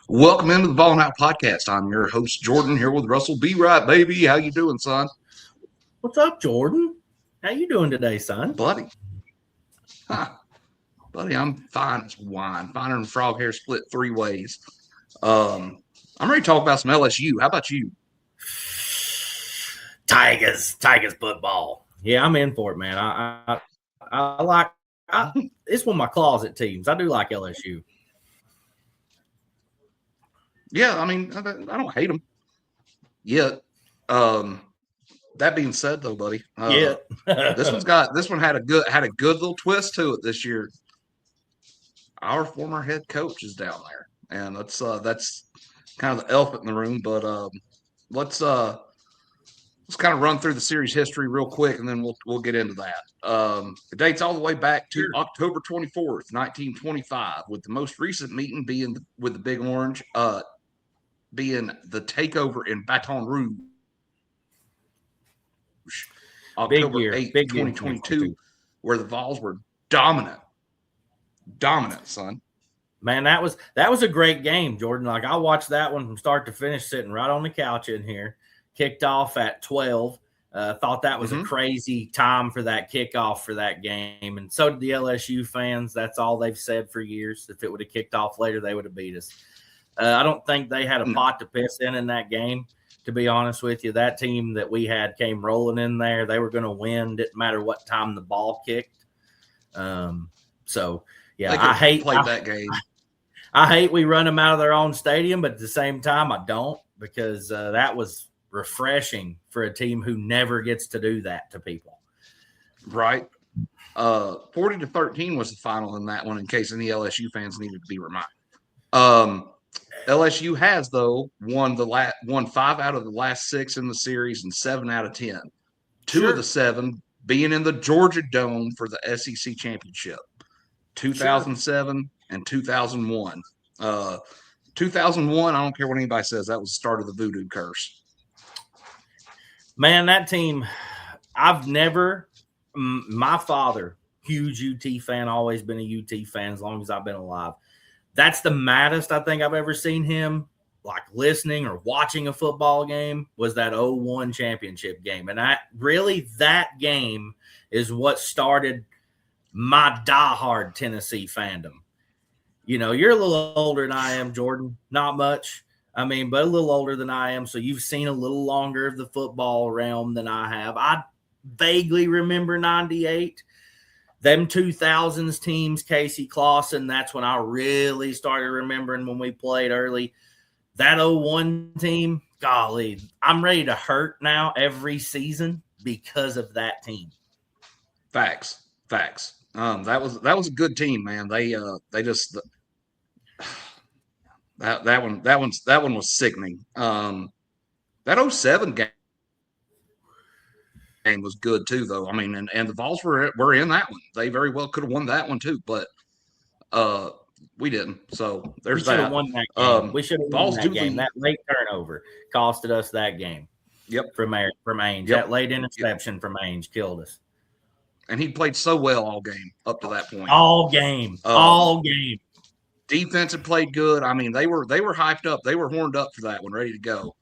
Welcome into the Ball Out Podcast. I'm your host, Jordan, here with Russell. Be right, baby. How you doing, son? What's up, Jordan? How you doing today, son? Buddy. Buddy, I'm fine as wine. Finer than frog hair split three ways. I'm ready to talk about some LSU. How about you? Tigers football. Yeah, I'm in for it, man. It's one of my closet teams. I do like LSU. Yeah, I mean, I don't hate them yet. That being said, though, buddy, this one had a good little twist to it this year. Our former head coach is down there, and that's kind of the elephant in the room. But let's kind of run through the series history real quick, and then we'll get into that. It dates all the way back to October 24th, 1925, with the most recent meeting being with the Big Orange, being the takeover in Baton Rouge, October 8th, 2022, where the Vols were dominant, son. Man, that was a great game, Jordan. Like, I watched that one from start to finish, sitting right on the couch in here. Kicked off at 12. Thought that was a crazy time for that kickoff for that game. And so did the LSU fans. That's all they've said for years. If it would have kicked off later, they would have beat us. I don't think they had a pot to piss in that game, to be honest with you. That team that we had came rolling in there. They were going to win. Didn't matter what time the ball kicked. So, yeah, I hate that game. I hate we run them out of their own stadium, but at the same time, I don't, because that was refreshing for a team who never gets to do that to people. Right. 40-13 was the final in that one, in case any LSU fans needed to be reminded. LSU has, though, won 5 out of the last 6 in the series and 7 out of 10. Two of the 7 being in the Georgia Dome for the SEC championship, 2007 and 2001. 2001, I don't care what anybody says, that was the start of the voodoo curse. Man, that team, my father, huge UT fan, always been a UT fan as long as I've been alive. That's the maddest I think I've ever seen him, like, listening or watching a football game, was that 0-1 championship game. And that game is what started my diehard Tennessee fandom. You know, you're a little older than I am, Jordan. Not much. I mean, but a little older than I am. So you've seen a little longer of the football realm than I have. I vaguely remember 98. Them 2000s teams, Casey Clausen, that's when I really started remembering when we played early. That 0-1 team, golly, I'm ready to hurt now every season because of that team. Facts. That was a good team, man. They just that one was sickening. That 07 game was good too, though. I mean, and the Vols were in that one. They very well could have won that one too, but we didn't. So there's that. Won that game. We should have won that game. That late turnover costed us that game. Yep. From Ainge. That late interception from Ainge killed us. And he played so well all game up to that point. All game. Defense had played good. I mean, they were hyped up. They were horned up for that one, ready to go.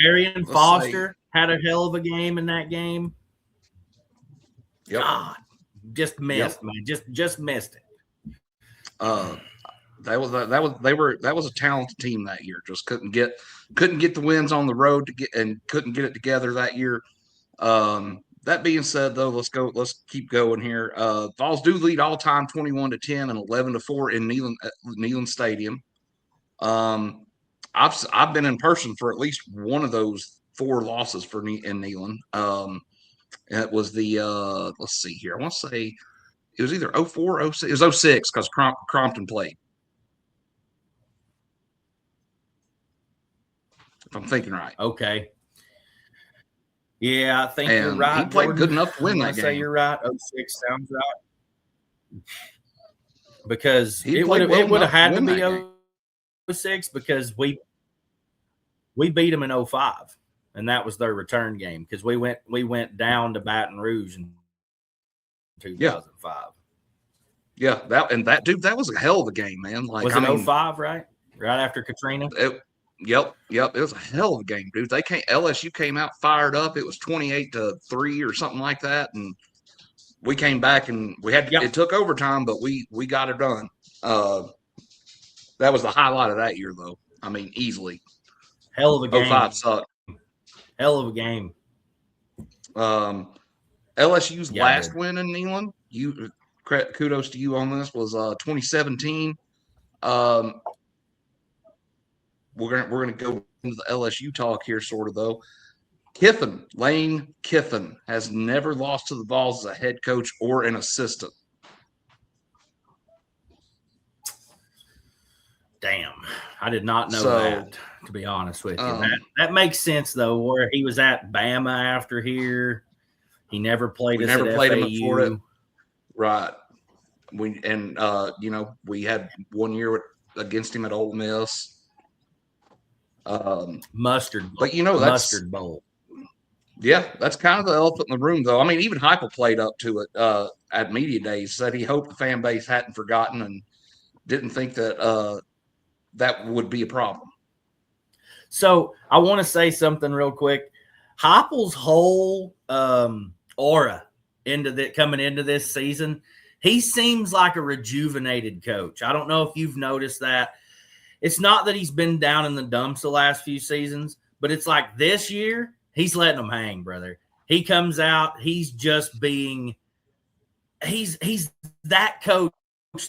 Arian Foster had a hell of a game in that game. Yep. God, just missed, man. Just missed it. That was a talented team that year. Just couldn't get the wins on the road and couldn't get it together that year. That being said, though, let's keep going here. Vols do lead all time 21-10 and 11-4 in Neyland Stadium. I've been in person for at least one of those 4 losses in Neyland. It was the let's see here. I want to say it was either 04, 06. It was 06 because Crompton played. If I'm thinking right. Okay. Yeah, I think you're right. He played Jordan. Good enough to win that game. I say you're right. 06 sounds right. Because it would have had to be 06 because we beat them in 05, and that was their return game because we went down to Baton Rouge in 2005. Yeah, that was a hell of a game, man. Like, was it 05, right? right after Katrina. Yep. It was a hell of a game, dude. LSU came out fired up. It was 28-3 or something like that, and we came back and it took overtime, but we got it done. That was the highlight of that year, though. I mean, easily. Hell of a game. 05 sucked. Hell of a game. LSU's last win in Neyland, kudos to you on this, was 2017. We're gonna go into the LSU talk here, sort of, though. Lane Kiffin has never lost to the Vols as a head coach or an assistant. Damn, I did not know that, to be honest with you. That makes sense, though, where he was at Bama after here. He never played us at FAU. Him for it. Right. We had 1 year against him at Ole Miss. Mustard Bowl. But, that's Mustard Bowl. Yeah, that's kind of the elephant in the room, though. I mean, even Heupel played up to it at media days, said he hoped the fan base hadn't forgotten and didn't think that that would be a problem. So I want to say something real quick. Heupel's whole aura coming into this season, he seems like a rejuvenated coach. I don't know if you've noticed that. It's not that he's been down in the dumps the last few seasons, but it's like this year, he's letting them hang, brother. He comes out, he's just being he's that coach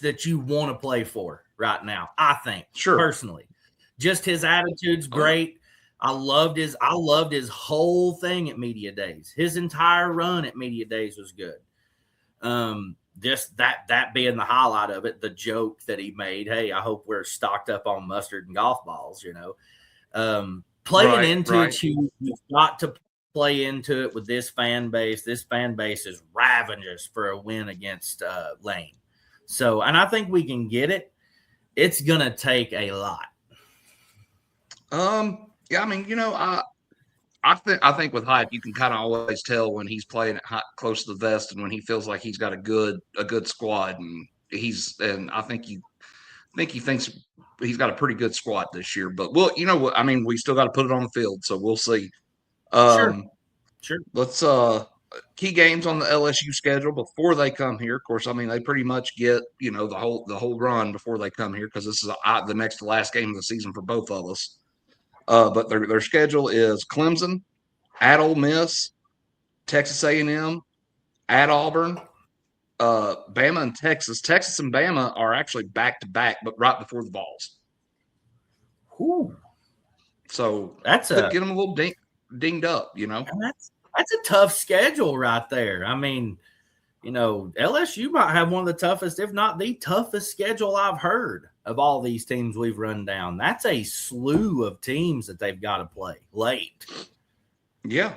that you want to play for right now, I think. Sure. Personally. Just his attitude's great. I loved his whole thing at media days. His entire run at media days was good. Just that being the highlight of it, the joke that he made. Hey, I hope we're stocked up on mustard and golf balls, Playing into it, you've got to play into it with this fan base. This fan base is ravenous for a win against Lane. So, and I think we can get it. It's going to take a lot. Yeah, I mean, I think with Hype, you can kind of always tell when he's playing it close to the vest and when he feels like he's got a good squad, and I think he thinks he's got a pretty good squad this year. But we still got to put it on the field, so we'll see. Sure. Let's key games on the LSU schedule before they come here. Of course, I mean, they pretty much get the whole run before they come here, because this is the next to last game of the season for both of us. But their schedule is Clemson, at Ole Miss, Texas A&M, at Auburn, Bama and Texas. Texas and Bama are actually back-to-back, but right before the Vols. Ooh. So that's get them a little dinged up, That's a tough schedule right there. I mean, LSU might have one of the toughest, if not the toughest schedule I've heard of all these teams we've run down. That's a slew of teams that they've got to play late. Yeah.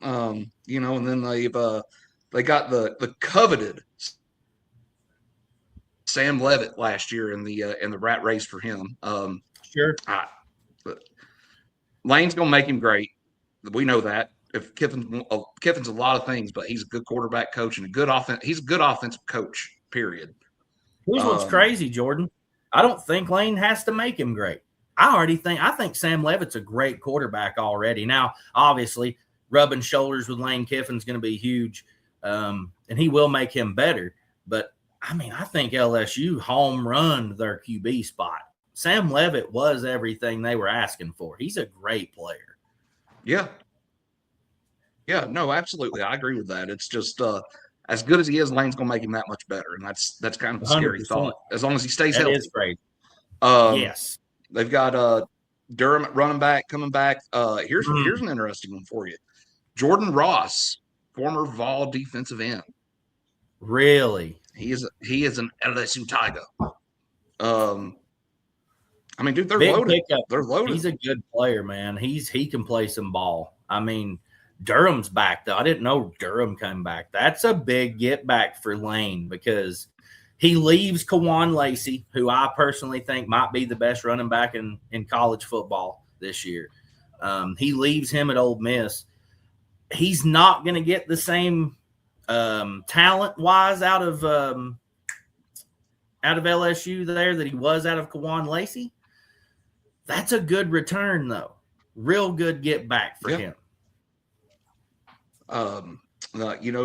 And then they got the coveted Sam Leavitt last year in the rat race for him. Sure. Lane's gonna make him great. We know that. If Kiffin's a lot of things, but he's a good quarterback coach and he's a good offensive coach, period. Here's what's crazy, Jordan. I don't think Lane has to make him great. I think Sam Leavitt's a great quarterback already. Now, obviously, rubbing shoulders with Lane Kiffin's going to be huge, and he will make him better. But, I mean, I think LSU home run their QB spot. Sam Leavitt was everything they were asking for. He's a great player. Yeah. Yeah, no, absolutely. I agree with that. It's just as good as he is, Lane's going to make him that much better, and that's kind of a scary 100%. Thought. As long as he stays healthy. That is great. Yes. They've got Durham at running back coming back. Here's an interesting one for you. Jordan Ross, former Vol defensive end. Really? He is an LSU Tiger. I mean, dude, they're Big loaded. Pickup. They're loaded. He's a good player, man. He can play some ball. I mean, Durham's back, though. I didn't know Durham came back. That's a big get back for Lane, because he leaves Kawan Lacey, who I personally think might be the best running back in college football this year. He leaves him at Ole Miss. He's not going to get the same talent-wise out of LSU there that he was out of Kawan Lacey. That's a good return, though. Real good get back for him.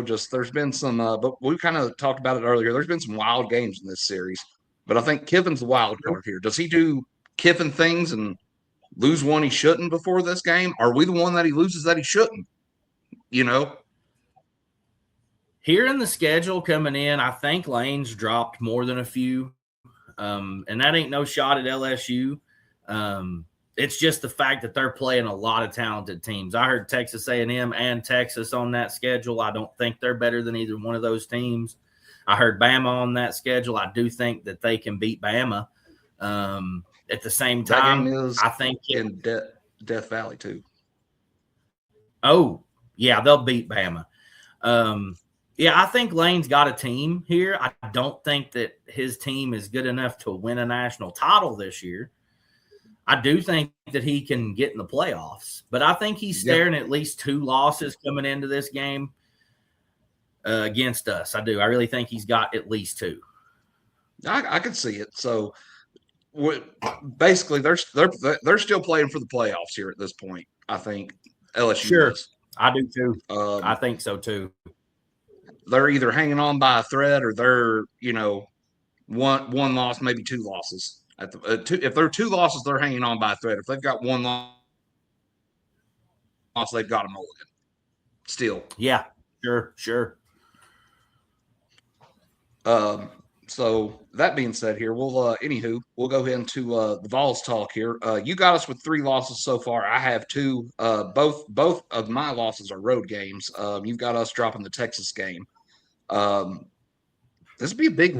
Just there's been some, but we kind of talked about it earlier. There's been some wild games in this series, but I think Kiffin's the wild card here. Does he do Kiffin things and lose one he shouldn't before this game? Are we the one that he loses that he shouldn't? Here in the schedule coming in, I think Lane's dropped more than a few. And that ain't no shot at LSU. It's just the fact that they're playing a lot of talented teams. I heard Texas A&M and Texas on that schedule. I don't think they're better than either one of those teams. I heard Bama on that schedule. I do think that they can beat Bama. At the same time, I think in Death Valley too. Oh, yeah, they'll beat Bama. Yeah, I think Lane's got a team here. I don't think that his team is good enough to win a national title this year. I do think that he can get in the playoffs, but I think he's staring at least 2 losses coming into this game against us. I do. I really think he's got at least 2. I can see it. So basically, they're still playing for the playoffs here at this point. I think LSU is. I do too. I think so too. They're either hanging on by a thread or they're, one loss, maybe 2 losses. If there are 2 losses, they're hanging on by a thread. If they've got 1 loss, they've got a mulligan. Still. Yeah, sure. So that being said here, we'll go ahead into the Vols talk here. You got us with 3 losses so far. I have 2. Both of my losses are road games. You've got us dropping the Texas game. This would be a big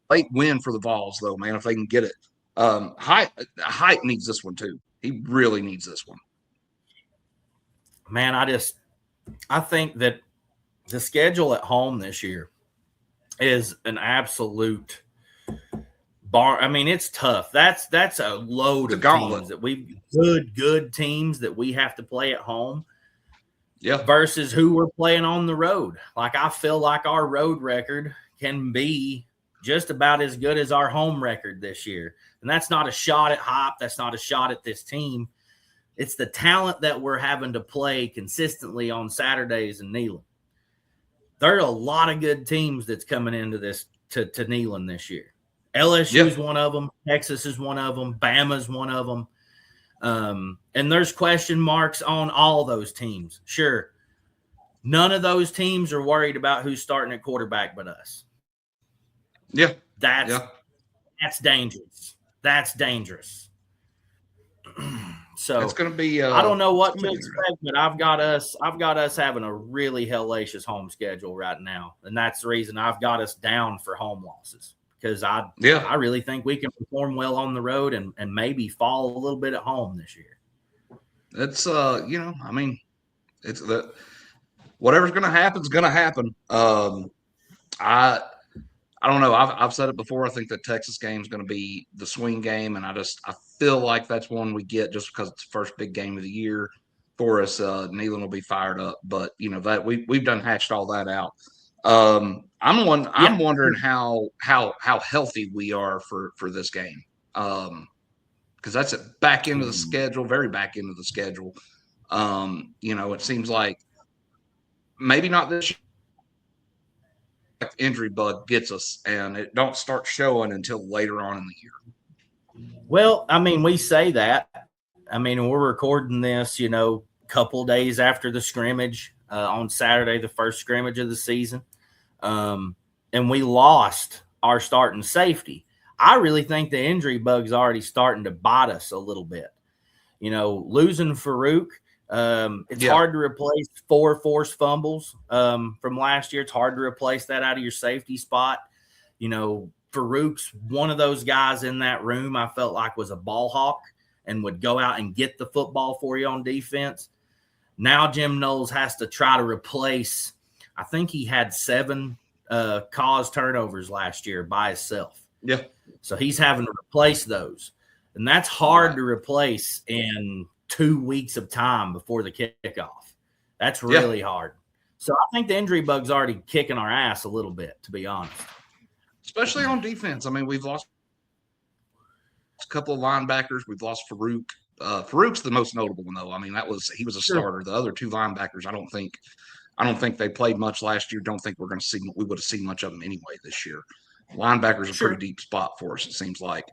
late win for the Vols, though, man, if they can get it. Hype needs this one, too. He really needs this one. Man, I think that the schedule at home this year is an absolute bar. I mean, it's tough. That's a load of teams that good teams that we have to play at home. Yeah. Versus who we're playing on the road. Like, I feel like our road record can be just about as good as our home record this year. And that's not a shot at Hop. That's not a shot at this team. It's the talent that we're having to play consistently on Saturdays in Neyland. There are a lot of good teams that's coming into this to Neyland this year. LSU is one of them. Texas is one of them. Bama's one of them. And there's question marks on all those teams. Sure. None of those teams are worried about who's starting at quarterback but us. Yeah. That's dangerous. That's dangerous. So it's going to be. I don't know what to expect, but I've got us having a really hellacious home schedule right now, and that's the reason I've got us down for home losses because I really think we can perform well on the road and maybe fall a little bit at home this year. It's I mean, it's whatever's going to happen is going to happen. I don't know. I've said it before. I think the Texas game is going to be the swing game, and I feel like that's one we get just because it's the first big game of the year for us. Neyland will be fired up, but that we've done hatched all that out. I'm wondering how healthy we are for this game, because that's at back end of the schedule, very back end of the schedule. It seems like maybe not this year. Injury bug gets us, and it don't start showing until later on in the year. Well, I mean, we say that. I mean, we're recording this, a couple days after the scrimmage on Saturday, the first scrimmage of the season, and we lost our starting safety. I really think the injury bug's already starting to bite us a little bit. Losing Farouk. It's hard to replace 4 forced fumbles from last year. It's hard to replace that out of your safety spot. Farouk's one of those guys in that room I felt like was a ball hawk and would go out and get the football for you on defense. Now Jim Knowles has to try to replace, I think he had 7 caused turnovers last year by himself. Yeah. So he's having to replace those. And that's hard to replace in 2 weeks of time before the kickoff. That's really hard. So I think the injury bug's already kicking our ass a little bit, to be honest. Especially on defense. I mean, we've lost a couple of linebackers. We've lost Farouk. Farouk's the most notable one, though. I mean, he was a starter. The other two linebackers, I don't think they played much last year. Don't think we would have seen much of them anyway this year. Linebackers a pretty deep spot for us, it seems like.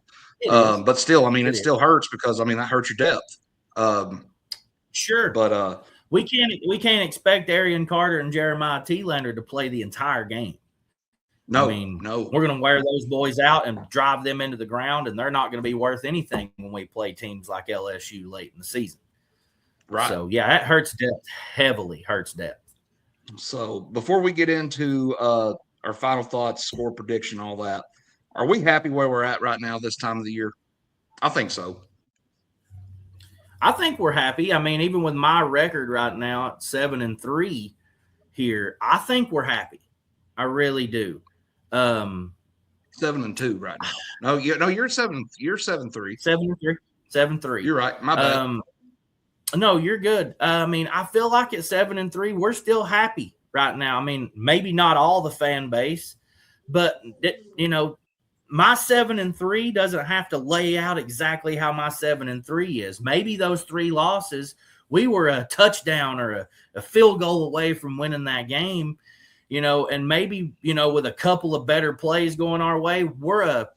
But still, I mean, it still hurts because, I mean, that hurts your depth. But we can't expect Arian Carter and Jeremiah Thielander to play the entire game. No, we're going to wear those boys out and drive them into the ground, and they're not going to be worth anything when we play teams like LSU late in the season. Right. So, yeah, that hurts depth, heavily hurts depth. So, before we get into our final thoughts, score prediction, all that, are we happy where we're at right now this time of the year? I think so. I think we're happy. I mean, even with my record right now at 7-3 here, I think we're happy. I really do. 7-2 right now. No, you're 7-3. 7-3. You're right. My bad. No, you're good. I mean, I feel like at 7-3, we're still happy right now. I mean, maybe not all the fan base, but my 7-3 doesn't have to lay out exactly how my 7-3 is. Maybe those 3 losses, we were a touchdown or a field goal away from winning that game. And maybe, with a couple of better plays going our way, we're a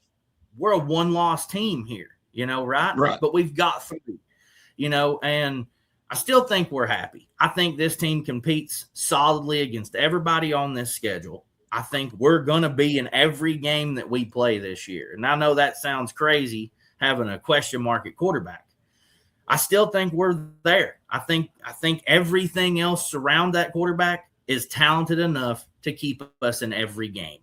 one-loss team here, right? Right. But we've got 3, and I still think we're happy. I think this team competes solidly against everybody on this schedule. I think we're going to be in every game that we play this year. And I know that sounds crazy, having a question mark at quarterback. I still think we're there. I think everything else around that quarterback is talented enough to keep us in every game.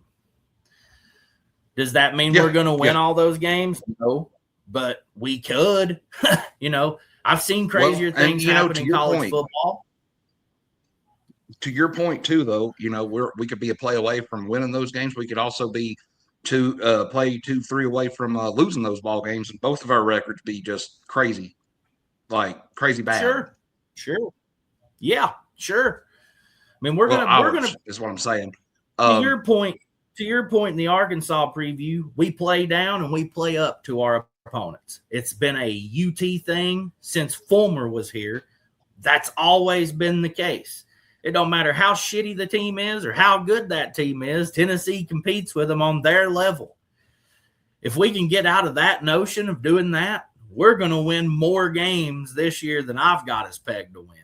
Does that mean we're going to win all those games? No, but we could. I've seen crazier things happen in college football. To your point too, though, we could be a play away from winning those games. We could also be play 2-3 away from losing those ball games, and both of our records be just crazy, like crazy bad. Sure. Yeah, sure. I mean, we're gonna is what I'm saying. To your point in the Arkansas preview, we play down and we play up to our opponents. It's been a UT thing since Fulmer was here. That's always been the case. It don't matter how shitty the team is or how good that team is. Tennessee competes with them on their level. If we can get out of that notion of doing that, we're going to win more games this year than I've got us pegged to win.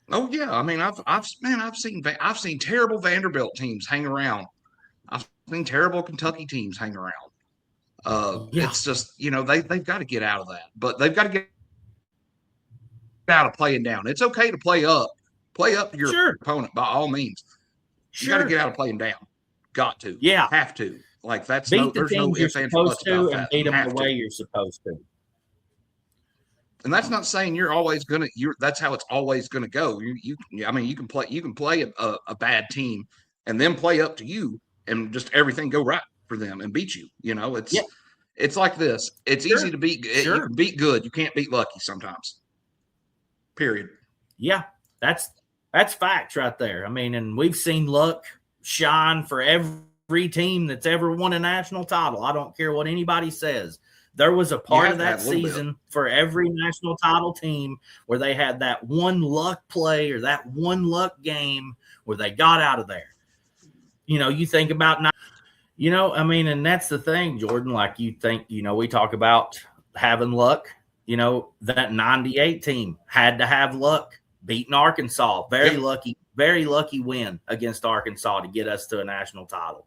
Oh yeah, I mean, I've seen terrible Vanderbilt teams hang around. I've seen terrible Kentucky teams hang around. It's just they've got to get out of that, but they've got to get out of playing down. It's okay to play up to your opponent by all means. You got to get out of playing down. Got to, have to. Like there's no ifs, ands, or buts about that. Beat them the way you're supposed to. And that's not saying you're always gonna. That's how it's always gonna go. You can play a bad team and then play up to you, and just everything go right for them and beat you. It's like this. It's easy to beat. You can beat good. You can't beat lucky sometimes. Period. Yeah, that's facts right there. I mean, and we've seen luck shine for every team that's ever won a national title. I don't care what anybody says. There was a part of that season for every national title team where they had that one luck play or that one luck game where they got out of there. You think about and that's the thing, Jordan, like you think, we talk about having luck, that 98 team had to have luck beating Arkansas. Very lucky win against Arkansas to get us to a national title.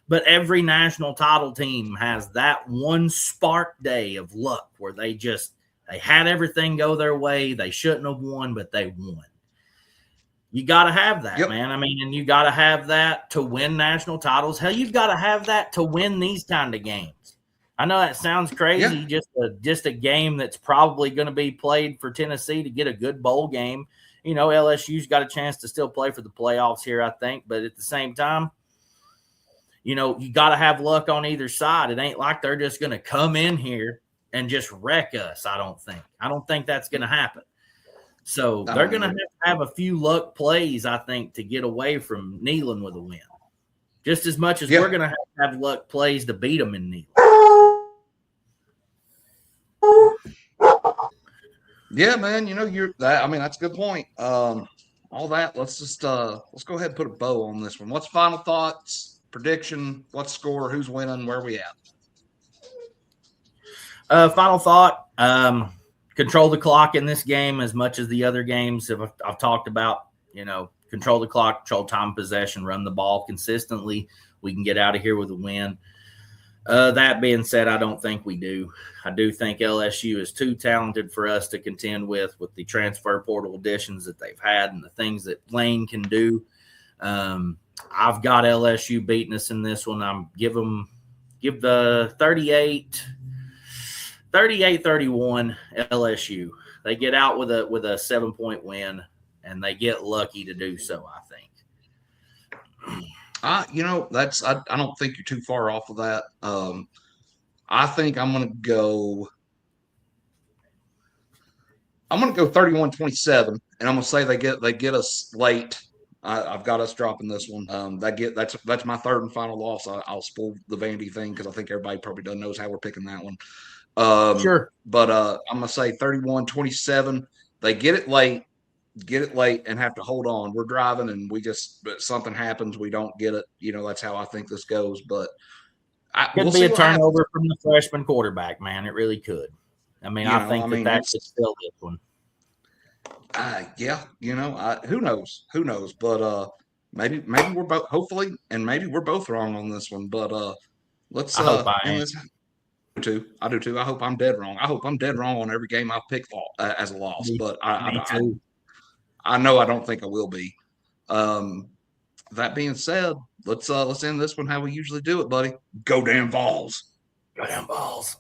But every national title team has that one spark day of luck where they had everything go their way. They shouldn't have won, but they won. You got to have that, man. I mean, and you got to have that to win national titles. Hell, you've got to have that to win these kind of games. I know that sounds crazy, just a game that's probably going to be played for Tennessee to get a good bowl game. LSU's got a chance to still play for the playoffs here, I think. But at the same time, you got to have luck on either side. It ain't like they're just going to come in here and just wreck us, I don't think. I don't think that's going to happen. So they're going to have a few luck plays, I think, to get away from Neyland with a win. Just as much as we're going to have luck plays to beat them in Neyland. Yeah, man. You know, I mean, that's a good point. All that. Let's go ahead and put a bow on this one. What's final thoughts? Prediction? What's score? Who's winning? Where are we at? Final thought. Control the clock in this game as much as the other games I've talked about. You know, control the clock, control time possession, run the ball consistently. We can get out of here with a win. That being said, I don't think we do. I do think LSU is too talented for us to contend with the transfer portal additions that they've had and the things that Lane can do. I've got LSU beating us in this one. Give the 38-31 LSU. They get out with a 7-point win, and they get lucky to do so, I think. You know, I don't think you're too far off of that. I think I'm going to go 31-27, and I'm going to say they get us late. I've got us dropping this one. That's my third and final loss. I'll spoil the Vandy thing because I think everybody probably doesn't knows how we're picking that one. Sure. But I'm going to say 31-27. They get it late and have to hold on. We're driving and something happens. We don't get it. You know, that's how I think this goes. But could be a turnover from the freshman quarterback, man. It really could. I mean, I think that could still this one. Yeah, you know, who knows? But maybe we're both, hopefully, and maybe we're both wrong on this one. But let's end this. I do too. I hope I'm dead wrong. I hope I'm dead wrong on every game I pick as a loss. But I know I don't think I will be. That being said, let's end this one how we usually do it, buddy. Go damn Vols. Go damn Vols.